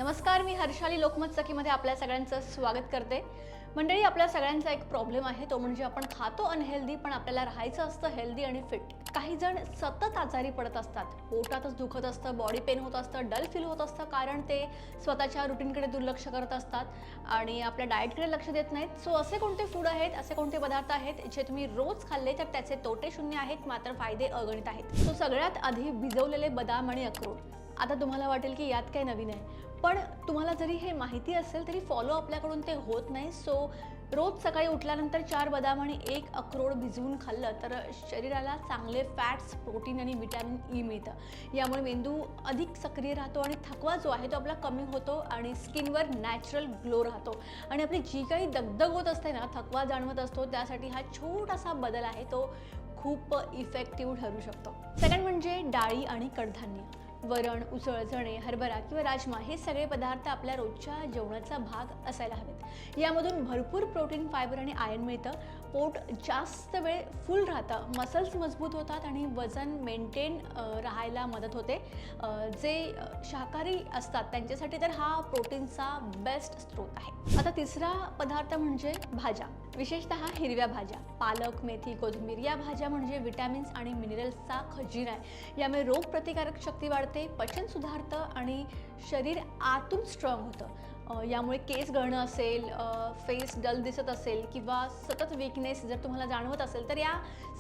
नमस्कार, मी हर्षाली लोकमत सखीमध्ये आपल्या सगळ्यांचं स्वागत करते। मंडळी, आपल्या सगळ्यांचा एक प्रॉब्लेम आहे, तो म्हणजे आपण खातो अनहेल्दी पण आपल्याला राहायचं असतं हेल्दी आणि फिट। काही जण सतत आजारी पडत असतात, पोटातच दुखत असतं, बॉडी पेन होत असतं, डल फील होत असतं, कारण ते स्वतःच्या रुटीनकडे दुर्लक्ष करत असतात आणि आपल्या डाएटकडे लक्ष देत नाहीत। सो असे कोणते फूड आहेत, असे कोणते पदार्थ आहेत जे तुम्ही रोज खाल्ले तर त्याचे तोटे शून्य आहेत, मात्र फायदे अगणित आहेत। सो सगळ्यात आधी भिजवलेले बदाम आणि अक्रोड। आता तुम्हाला वाटेल की यात काय नवीन आहे, पण तुम्हाला जरी हे माहिती असेल तरी फॉलो आपल्याकडून ते होत नाही। सो रोज सकाळी उठल्यानंतर 4 बदाम आणि 1 अक्रोड भिजवून खाल्लं तर शरीराला चांगले फॅट्स, प्रोटीन आणि व्हिटॅमिन ई मिळतं। यामुळे मेंदू अधिक सक्रिय राहतो आणि थकवा जो आहे तो आपला कमी होतो आणि स्किनवर नॅचरल ग्लो राहतो आणि आपली जी काही दगदग होत असते ना, थकवा जाणवत असतो, त्यासाठी हा छोटासा बदल आहे तो खूप इफेक्टिव्ह ठरू शकतो। सेकंड म्हणजे डाळी आणि कडधान्य। वरण, उसळ, चणे, हरभरा किंवा राजमा हे सगळे पदार्थ आपल्या रोजच्या जेवणाचा भाग असायला हवेत। यामधून भरपूर प्रोटीन, फायबर आणि आयर्न मिळतं। पोट जास्त वेळ फुल राहतं, मसल्स मजबूत होतात आणि वजन मेंटेन राहायला मदत होते। जे शाकाहारी असतात त्यांच्यासाठी तर हा प्रोटीनचा बेस्ट स्रोत आहे। आता तिसरा पदार्थ म्हणजे भाज्या, विशेषतः हिरव्या भाज्या। पालक, मेथी, कोथिंबीर या भाज्या म्हणजे विटॅमिन्स आणि मिनरल्सचा खजिना आहे। यामुळे रोगप्रतिकारक शक्ती वाढते, पचन सुधारतं आणि शरीर आतून स्ट्रॉंग होतं। यामुळे केस गळणं असेल, फेस डल दिसत असेल किंवा सतत वीकनेस जर तुम्हाला जाणवत असेल तर या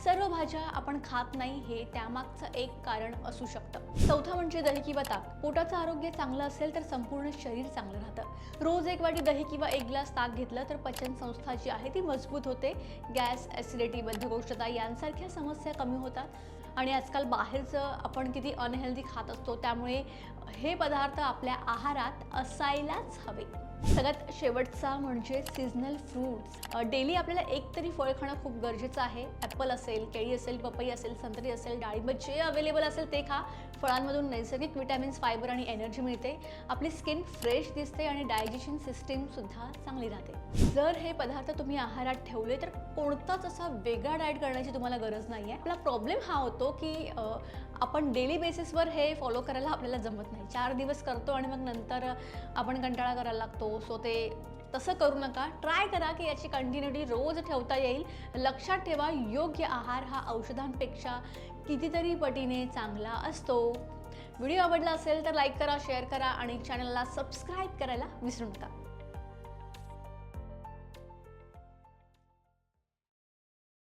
सर्व भाज्या आपण खात नाही, हे त्यामागचं एक कारण असू शकतं। चौथा म्हणजे दही किंवा ताक। पोटाचं आरोग्य चांगलं असेल तर संपूर्ण शरीर चांगलं राहतं। रोज 1 वाटी दही किंवा 1 ग्लास ताक घेतलं तर पचन संस्था जी आहे ती मजबूत होते। गॅस, ॲसिडिटी, बद्धकोष्ठता यांसारख्या समस्या कमी होतात आणि आजकाल बाहेरचं आपण किती अनहेल्दी खात असतो, त्यामुळे हे पदार्थ आपल्या आहारात असायलाच हवे। सगळ्यात शेवटचा म्हणजे सीझनल फ्रूट्स। डेली आपल्याला एक तरी फळ खाणं खूप गरजेचं आहे। ॲपल असेल, केळी असेल, पपई असेल, संत्री असेल, डाळिंब जे अवेलेबल असेल ते खा। फळांमधून नैसर्गिक विटॅमिन्स, फायबर आणि एनर्जी मिळते। आपली स्किन फ्रेश दिसते आणि डायजेशन सिस्टीमसुद्धा चांगली राहते। जर हे पदार्थ तुम्ही आहारात ठेवले तर कोणताच असा वेगळा डाएट करण्याची तुम्हाला गरज नाही आहे। आपला प्रॉब्लेम हा होतो की आपण डेली बेसिसवर हे फॉलो करायला आपल्याला जमत नाही। 4 दिवस करतो आणि मग नंतर आपण कंटाळा करायला लागतो। सो ते तसं करू नका। ट्राय करा की याची कंटिन्युटी रोज ठेवता येईल। लक्षात ठेवा, योग्य आहार हा औषधांपेक्षा कितीतरी पटीने चांगला असतो। व्हिडिओ आवडला असेल तर लाईक करा, शेअर करा आणि चॅनलला सबस्क्राईब करायला विसरू नका।